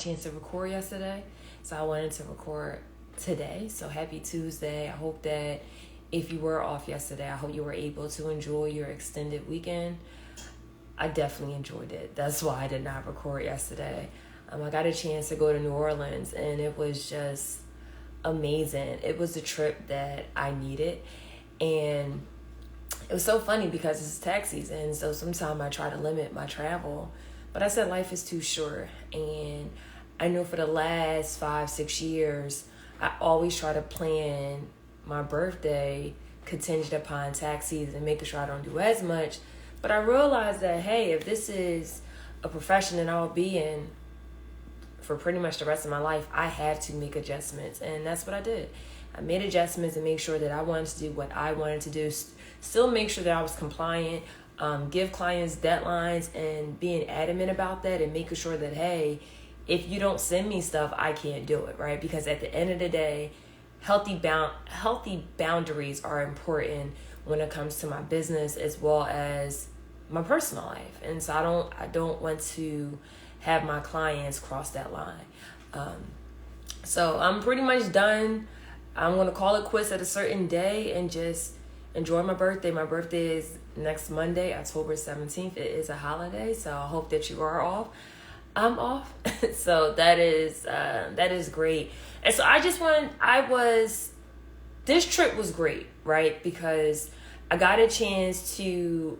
chance to record yesterday, so I wanted to record today. So happy Tuesday. I hope that if you were off yesterday, I hope you were able to enjoy your extended weekend. I definitely enjoyed it. That's why I did not record yesterday. I got a chance to go to New Orleans, and it was just amazing. It was a trip that I needed, and it was so funny because it's tax season, so sometimes I try to limit my travel, but I said life is too short. And I know for the last 5-6 years, I always try to plan my birthday contingent upon tax season and making sure I don't do as much. But I realized that, hey, if this is a profession that I'll be in for pretty much the rest of my life, I had to make adjustments. And that's what I did. I made adjustments and make sure that I wanted to do what I wanted to do. Still make sure that I was compliant, give clients deadlines and being adamant about that and making sure that, hey, if you don't send me stuff, I can't do it, right? Because at the end of the day, healthy boundaries are important when it comes to my business as well as my personal life. And so I don't want to have my clients cross that line. So I'm pretty much done. I'm going to call it quits at a certain day and just enjoy my birthday. My birthday is next Monday, October 17th. It is a holiday, so I hope that you are off. I'm off. So that is great. And so this trip was great, right? Because I got a chance to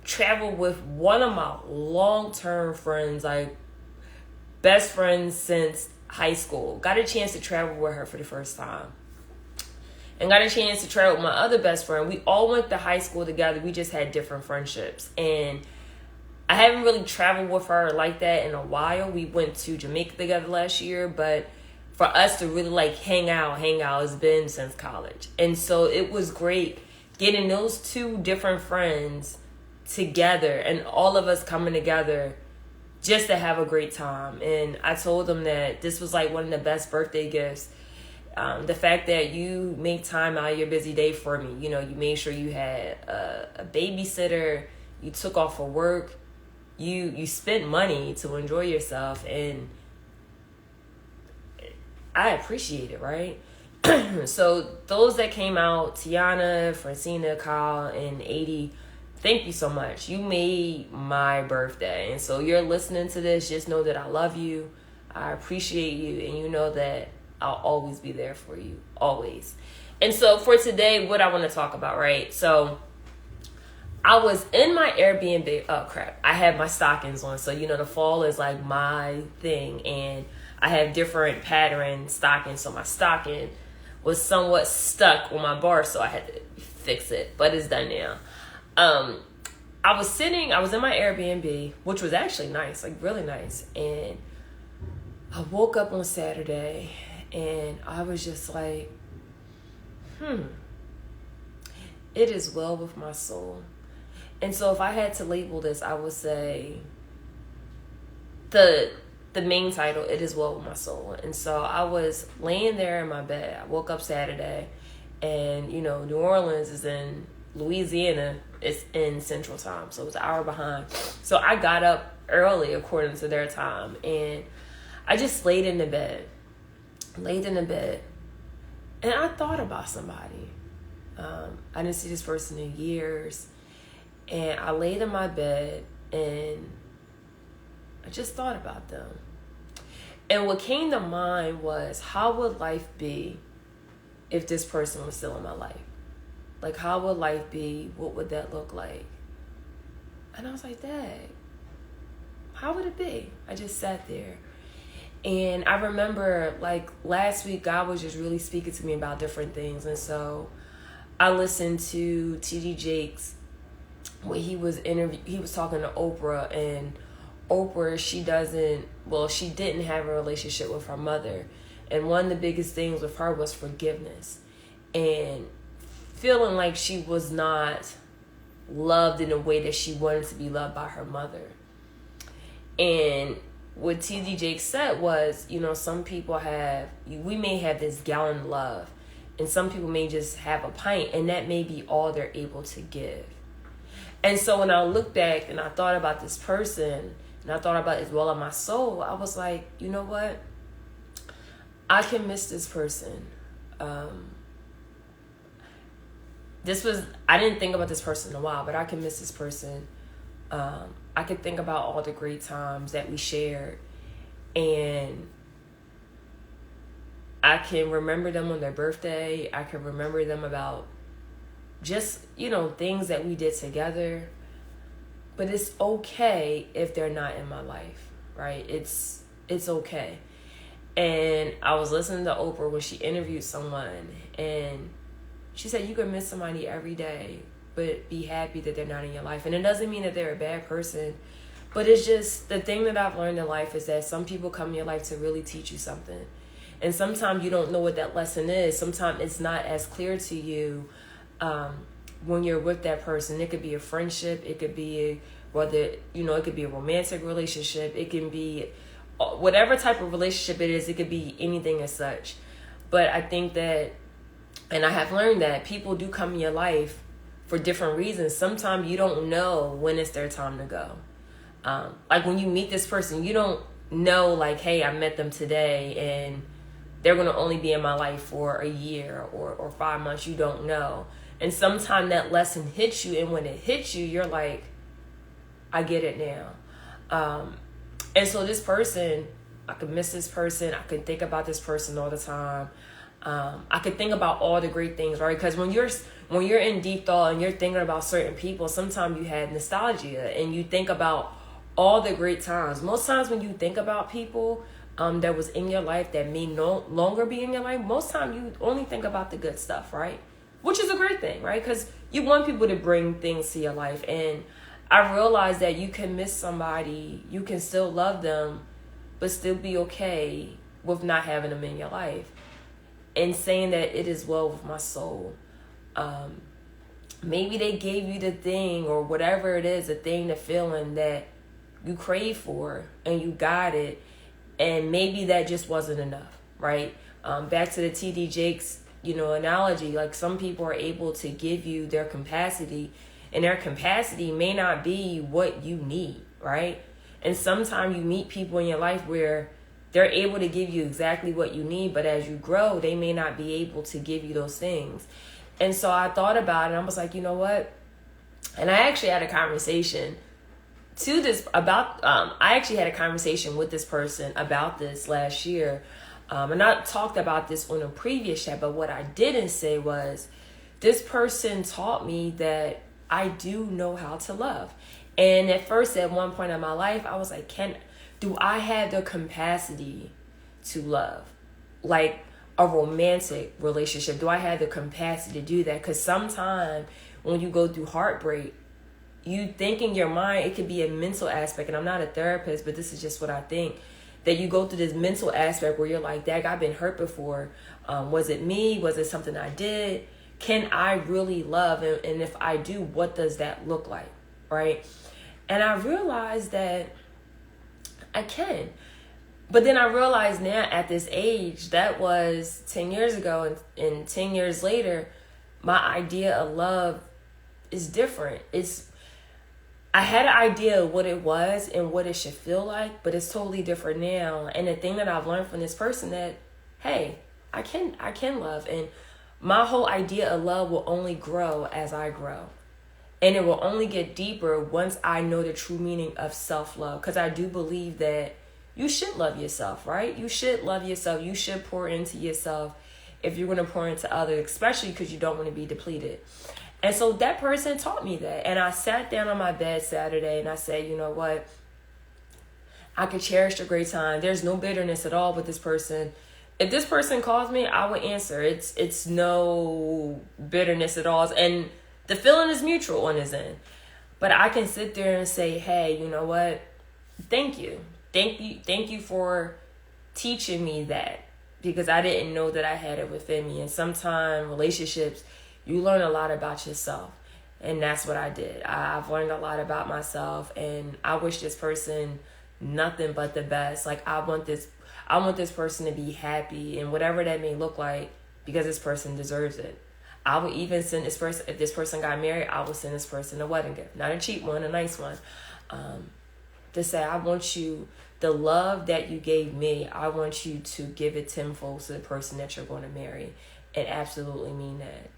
travel with one of my long-term friends, like best friends since high school. Got a chance to travel with her for the first time. And got a chance to travel with my other best friend. We all went to high school together. We just had different friendships. And I haven't really traveled with her like that in a while. We went to Jamaica together last year, but for us to really hang out has been since college. And so it was great getting those two different friends together and all of us coming together just to have a great time. And I told them that this was one of the best birthday gifts. The fact that you make time out of your busy day for me. You made sure you had a babysitter, you took off for work, you spent money to enjoy yourself, and I appreciate it, right? So those that came out, Tiana, Francina, Kyle, and 80, thank you so much. You made my birthday. And so you're listening to this, just know that I love you, I appreciate you, and you know that I'll always be there for you, always. And so for today, what I want to talk about, right? So I was in my Airbnb. Oh, crap. I had my stockings on. So, the fall is my thing. And I have different pattern stockings. So my stocking was somewhat stuck on my bar. So I had to fix it. But it's done now. I was in my Airbnb, which was actually nice, really nice. And I woke up on Saturday and I was just it is well with my soul. And so if I had to label this, I would say the main title, it is well with my soul. And so I was laying there in my bed. I woke up Saturday and, New Orleans is in Louisiana. It's in Central Time. So it's an hour behind. So I got up early according to their time. And I just laid in the bed. And I thought about somebody. I didn't see this person in years. And I laid in my bed and I just thought about them. And what came to mind was, how would life be if this person was still in my life? How would life be? What would that look like? And I was like, Dad, how would it be? I just sat there. And I remember last week, God was just really speaking to me about different things. And so I listened to T.D. Jakes when he was talking to Oprah, and Oprah, she didn't have a relationship with her mother. And one of the biggest things with her was forgiveness and feeling like she was not loved in a way that she wanted to be loved by her mother. And what T.D. Jakes said was, some people we may have this gallon of love, and some people may just have a pint, and that may be all they're able to give. And so when I look back and I thought about this person, and I thought about it as well in my soul, I was like, you know what? I can miss this person. I didn't think about this person in a while, but I can miss this person. I could think about all the great times that we shared, and I can remember them on their birthday. I can remember them about just, things that we did together. But it's okay if they're not in my life, right? It's okay. And I was listening to Oprah when she interviewed someone, and she said you can miss somebody every day, but be happy that they're not in your life. And it doesn't mean that they're a bad person, but it's just the thing that I've learned in life is that some people come in your life to really teach you something. And sometimes you don't know what that lesson is. Sometimes it's not as clear to you when you're with that person. It could be a friendship. It could be it could be a romantic relationship. It can be whatever type of relationship it is. It could be anything as such. But I think that, and I have learned that people do come in your life for different reasons. Sometimes you don't know when it's their time to go. Like when you meet this person, you don't know like, hey, I met them today and they're going to only be in my life for a year or 5 months. You don't know. And sometimes that lesson hits you. And when it hits you, you're like, I get it now. And so this person, I could miss this person. I could think about this person all the time. I could think about all the great things, right? Because when you're in deep thought and you're thinking about certain people, sometimes you had nostalgia and you think about all the great times. Most times when you think about people that was in your life that may no longer be in your life, most times you only think about the good stuff, right? Which is a great thing, right? Because you want people to bring things to your life. And I realized that you can miss somebody, you can still love them, but still be okay with not having them in your life. And saying that it is well with my soul. Maybe they gave you the thing or whatever it is, the feeling that you crave for and you got it. And maybe that just wasn't enough, right? Back to the TD Jakes, analogy, like some people are able to give you their capacity, and their capacity may not be what you need, right? And sometimes you meet people in your life where they're able to give you exactly what you need, but as you grow, they may not be able to give you those things. And so I thought about it, and I was like, you know what? And I actually had a conversation I actually had a conversation with this person about this last year. And I talked about this on a previous chat, but what I didn't say was this person taught me that I do know how to love. And at first, at one point in my life, I was like, do I have the capacity to love? Like a romantic relationship, do I have the capacity to do that? Because sometimes when you go through heartbreak, you think in your mind, it could be a mental aspect, and I'm not a therapist, but this is just what I think, that you go through this mental aspect where you're like, dang, I've been hurt before. Was it me? Was it something I did? Can I really love? And if I do, what does that look like, right? And I realized that I can. But then I realized now at this age, that was 10 years ago, and 10 years later, my idea of love is different. I had an idea of what it was and what it should feel like, but it's totally different now. And the thing that I've learned from this person that, hey, I can love. And my whole idea of love will only grow as I grow. And it will only get deeper once I know the true meaning of self-love. Because I do believe that you should love yourself, right? You should love yourself. You should pour into yourself if you're going to pour into others, especially because you don't want to be depleted. And so that person taught me that. And I sat down on my bed Saturday and I said, you know what? I could cherish the great time. There's no bitterness at all with this person. If this person calls me, I would answer. It's no bitterness at all. And the feeling is mutual on his end. But I can sit there and say, hey, you know what? Thank you. Thank you for teaching me that. Because I didn't know that I had it within me. And sometimes relationships, you learn a lot about yourself. And that's what I did. I've learned a lot about myself. And I wish this person nothing but the best. Like I want this person to be happy. And whatever that may look like, because this person deserves it. I would even send this person, if this person got married, I would send this person a wedding gift. Not a cheap one, a nice one. to say, I want you, the love that you gave me, I want you to give it tenfold to the person that you're going to marry, and absolutely mean that.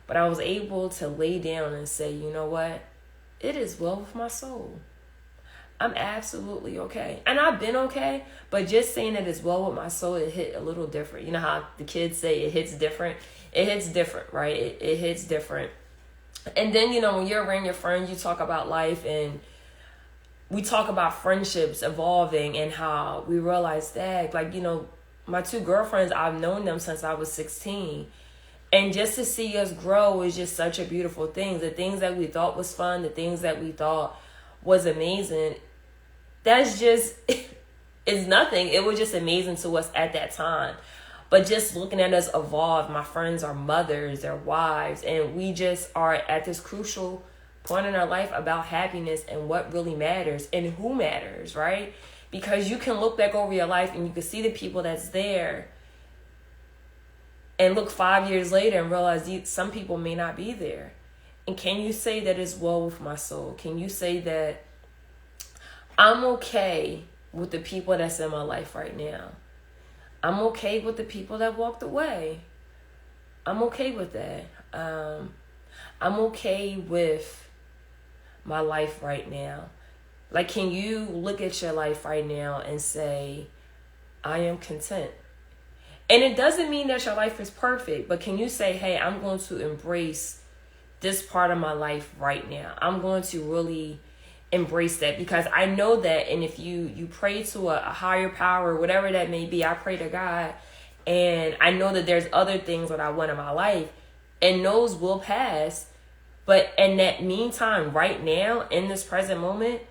But I was able to lay down and say, you know what? It is well with my soul. I'm absolutely okay. And I've been okay, but just saying that it's well with my soul, it hit a little different. You know how the kids say it hits different? It hits different, right? It hits different. And then, you know, when you're around your friends, you talk about life, and we talk about friendships evolving and how we realize that, like, you know, my two girlfriends, I've known them since I was 16. And just to see us grow is just such a beautiful thing. The things that we thought was fun, the things that we thought was amazing, that's just, it's nothing. It was just amazing to us at that time. But just looking at us evolve, my friends are mothers, they're wives, and we just are at this crucial point in our life about happiness and what really matters and who matters, right? Because you can look back over your life and you can see the people that's there and look 5 years later and realize some people may not be there. And can you say that it's well with my soul? Can you say that I'm okay with the people that's in my life right now? I'm okay with the people that walked away. I'm okay with that. I'm okay with my life right now. Like, can you look at your life right now and say, I am content? And it doesn't mean that your life is perfect, but can you say, hey, I'm going to embrace this part of my life right now. I'm going to really embrace that, because I know that. And if you pray to a higher power, whatever that may be, I pray to God, and I know that there's other things that I want in my life, and those will pass. But in that meantime, right now, in this present moment,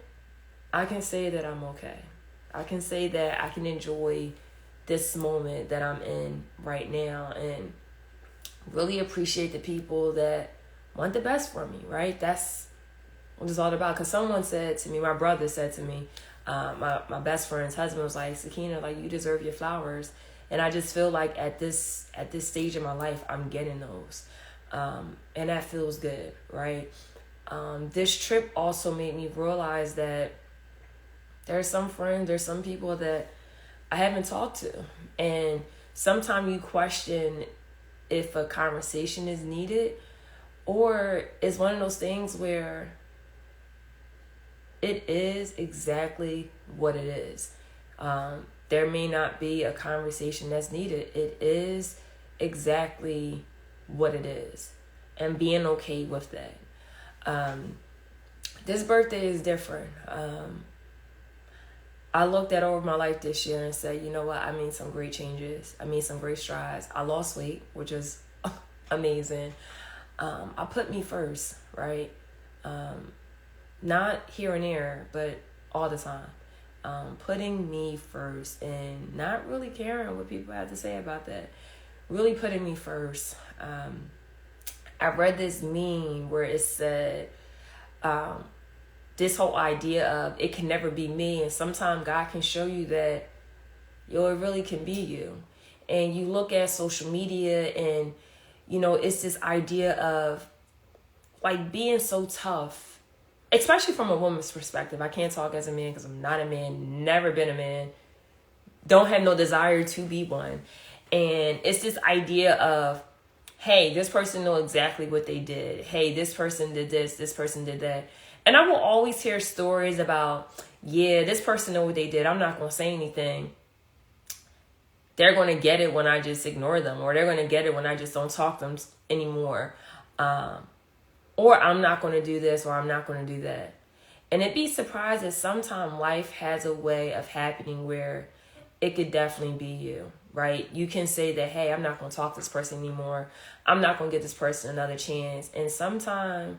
I can say that I'm okay. I can say that I can enjoy this moment that I'm in right now, and really appreciate the people that want the best for me, right? That's what it's all about. Because someone said to me, my brother said to me, my best friend's husband was like, Sakina, like, you deserve your flowers. And I just feel like at this stage in my life, I'm getting those. And that feels good, right? This trip also made me realize that there's some friends, there's some people that I haven't talked to. And sometimes you question if a conversation is needed, or it's one of those things where it is exactly what it is. There may not be a conversation that's needed. It is exactly what it is. And being okay with that. This birthday is different. I looked at over my life this year and said, you know what? I made some great changes. I made some great strides. I lost weight, which is amazing. I put me first, right? Not here and there, but all the time. Putting me first and not really caring what people have to say about that. Really putting me first. I read this meme where it said, this whole idea of it can never be me. And sometimes God can show you that, it really can be you. And you look at social media and, you know, it's this idea of like being so tough, especially from a woman's perspective. I can't talk as a man because I'm not a man, never been a man, don't have no desire to be one. And it's this idea of, hey, this person know exactly what they did. Hey, this person did this person did that. And I will always hear stories about, yeah, this person know what they did. I'm not going to say anything. They're going to get it when I just ignore them, or they're going to get it when I just don't talk to them anymore. Or I'm not going to do this, or I'm not going to do that. And it'd be surprised that sometimes life has a way of happening where it could definitely be you, right? You can say that, hey, I'm not going to talk to this person anymore. I'm not going to give this person another chance. And sometimes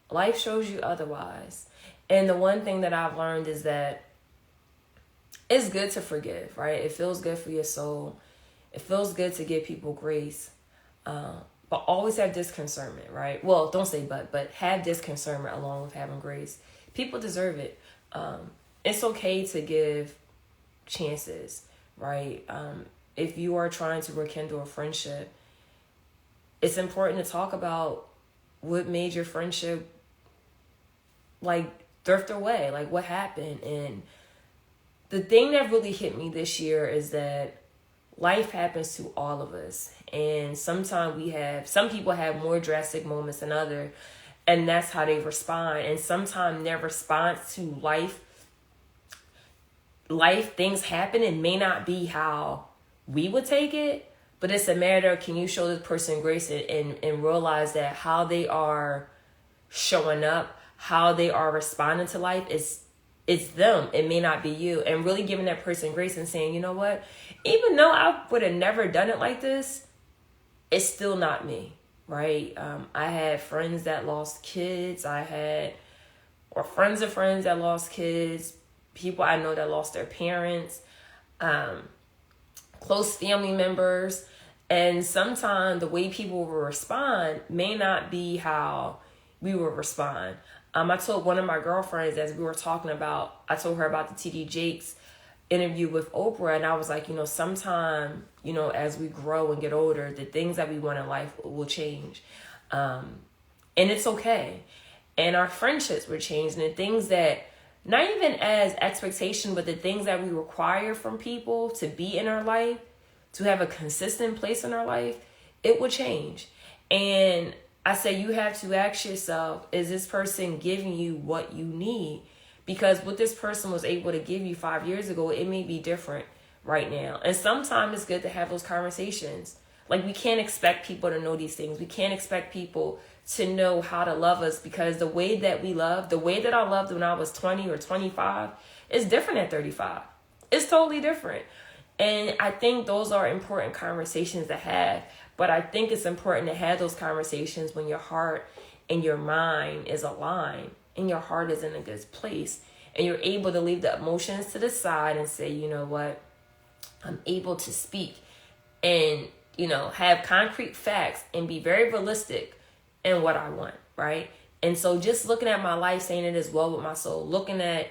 life shows you otherwise. And the one thing that I've learned is that it's good to forgive, right? It feels good for your soul. It feels good to give people grace. But always have discernment, right? Well, don't say but have discernment along with having grace. People deserve it. It's okay to give chances, right? If you are trying to rekindle a friendship, it's important to talk about what made your friendship like thrift away. Like, what happened? And the thing that really hit me this year is that life happens to all of us. And sometimes some people have more drastic moments than others, and that's how they respond. And sometimes their response to life, things happen, and may not be how we would take it, but it's a matter of, can you show this person grace and realize that how they are showing up, how they are responding to life, it's them. It may not be you. And really giving that person grace and saying, you know what, even though I would have never done it like this, it's still not me, right? I had friends that lost kids. Or friends of friends that lost kids. People I know that lost their parents. Close family members. And sometimes the way people will respond may not be how we will respond. I told one of my girlfriends, as we were talking about, I told her about the T.D. Jakes interview with Oprah, and I was like, sometime, as we grow and get older, the things that we want in life will change. And it's okay. And our friendships will change, and the things that, not even as expectation, but the things that we require from people to be in our life, to have a consistent place in our life, it will change. And I say you have to ask yourself, is this person giving you what you need? Because what this person was able to give you 5 years ago, it may be different right now. And sometimes it's good to have those conversations. Like, we can't expect people to know these things. We can't expect people to know how to love us, because the way that we love, the way that I loved when I was 20 or 25 is different at 35. It's totally different. And I think those are important conversations to have. But I think it's important to have those conversations when your heart and your mind is aligned and your heart is in a good place, and you're able to leave the emotions to the side and say, you know what, I'm able to speak and, have concrete facts and be very realistic in what I want, right? And so just looking at my life, saying it is well with my soul, looking at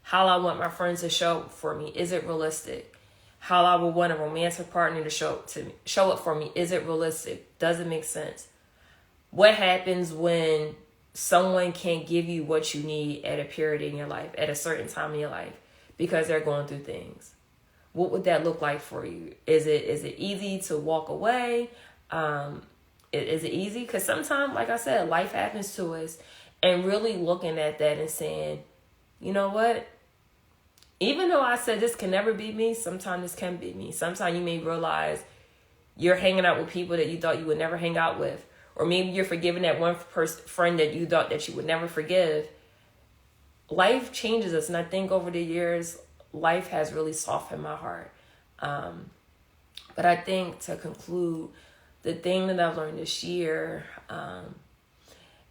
how I want my friends to show up for me, is it realistic? How I would want a romantic partner to show up for me, is it realistic? Does it make sense? What happens when someone can't give you what you need at a period in your life, at a certain time in your life, because they're going through things? What would that look like for you? Is it easy to walk away? Is it easy? Because sometimes, like I said, life happens to us, and really looking at that and saying, you know what? Even though I said this can never be me, sometimes this can be me. Sometimes you may realize you're hanging out with people that you thought you would never hang out with. Or maybe you're forgiving that one friend that you thought that you would never forgive. Life changes us. And I think over the years, life has really softened my heart. But I think, to conclude, the thing that I've learned this year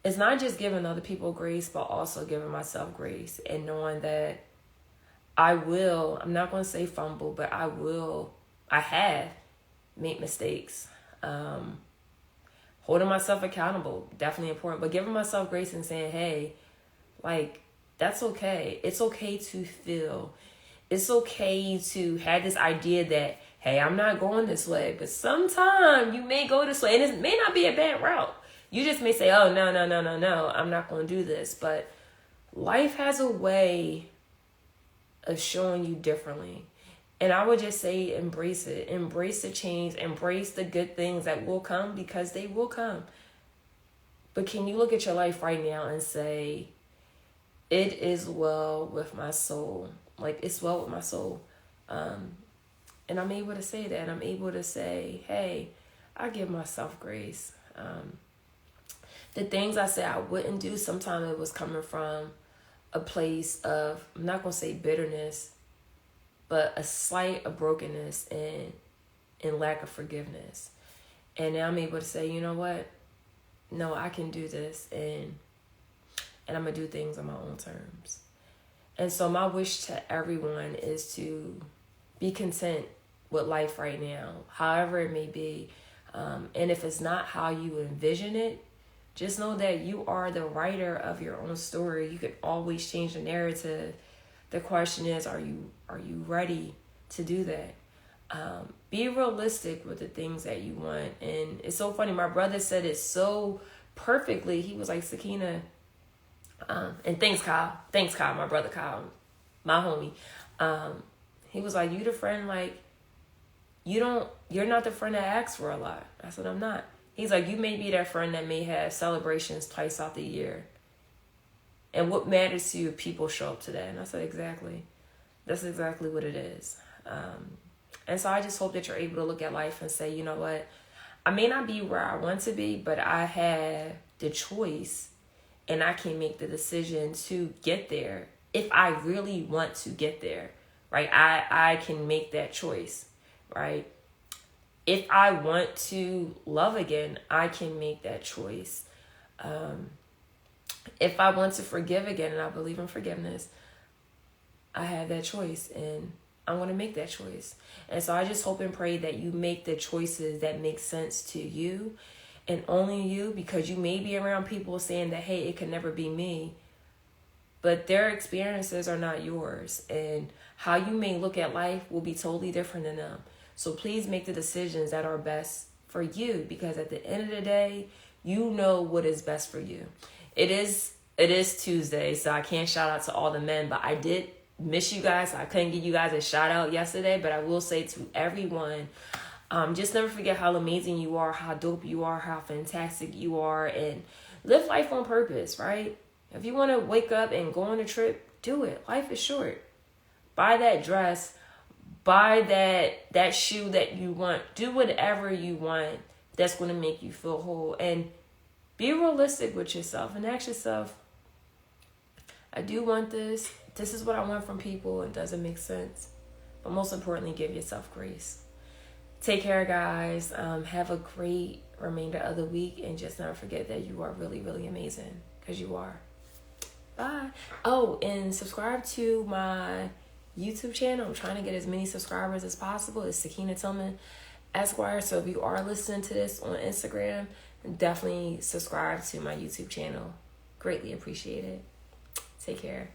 is not just giving other people grace, but also giving myself grace, and knowing that I'm not going to say fumble, but I have made mistakes. Holding myself accountable, definitely important, but giving myself grace and saying, hey, like, that's okay. It's okay to feel. It's okay to have this idea that, hey, I'm not going this way, but sometime you may go this way, and it may not be a bad route. You just may say, oh, no, I'm not going to do this. But life has a way of showing you differently. And I would just say, embrace it. Embrace the change. Embrace the good things that will come, because they will come. But can you look at your life right now and say, it is well with my soul. Like, it's well with my soul. And I'm able to say that. I'm able to say, hey, I give myself grace. The things I said I wouldn't do, sometimes it was coming from a place of, I'm not going to say bitterness, but a slight of brokenness and lack of forgiveness. And now I'm able to say, you know what? No, I can do this, and I'm going to do things on my own terms. And so my wish to everyone is to be content with life right now, however it may be. And if it's not how you envision it, just know that you are the writer of your own story. You can always change the narrative. The question is, are you ready to do that? Be realistic with the things that you want. And it's so funny. My brother said it so perfectly. He was like, Sakina, And thanks, Kyle. Thanks, Kyle, my brother Kyle, my homie. He was like, you the friend, like, you're not the friend that asks for a lot. I said, I'm not. He's like, you may be that friend that may have celebrations twice out the year. And what matters to you if people show up to that? And I said, exactly. That's exactly what it is. And so I just hope that you're able to look at life and say, you know what? I may not be where I want to be, but I have the choice and I can make the decision to get there if I really want to get there, right? I can make that choice, right? If I want to love again, I can make that choice. If I want to forgive again, and I believe in forgiveness, I have that choice, and I'm going to make that choice. And so I just hope and pray that you make the choices that make sense to you and only you, because you may be around people saying that, hey, it can never be me, but their experiences are not yours, and how you may look at life will be totally different than them. So please make the decisions that are best for you, because at the end of the day, you know what is best for you. It is Tuesday, so I can't shout out to all the men, but I did miss you guys. I couldn't give you guys a shout out yesterday, but I will say to everyone, just never forget how amazing you are, how dope you are, how fantastic you are, and live life on purpose, right? If you want to wake up and go on a trip, do it. Life is short. Buy that dress, buy that shoe that you want, do whatever you want that's going to make you feel whole, and be realistic with yourself and ask yourself, I do want this. This is what I want from people. It doesn't make sense. But most importantly, give yourself grace. Take care, guys. Have a great remainder of the week. And just never forget that you are really, really amazing. Because you are. Bye. Oh, and subscribe to my YouTube channel. I'm trying to get as many subscribers as possible. It's Sakina Tillman Esquire. So if you are listening to this on Instagram, definitely subscribe to my YouTube channel. Greatly appreciate it. Take care.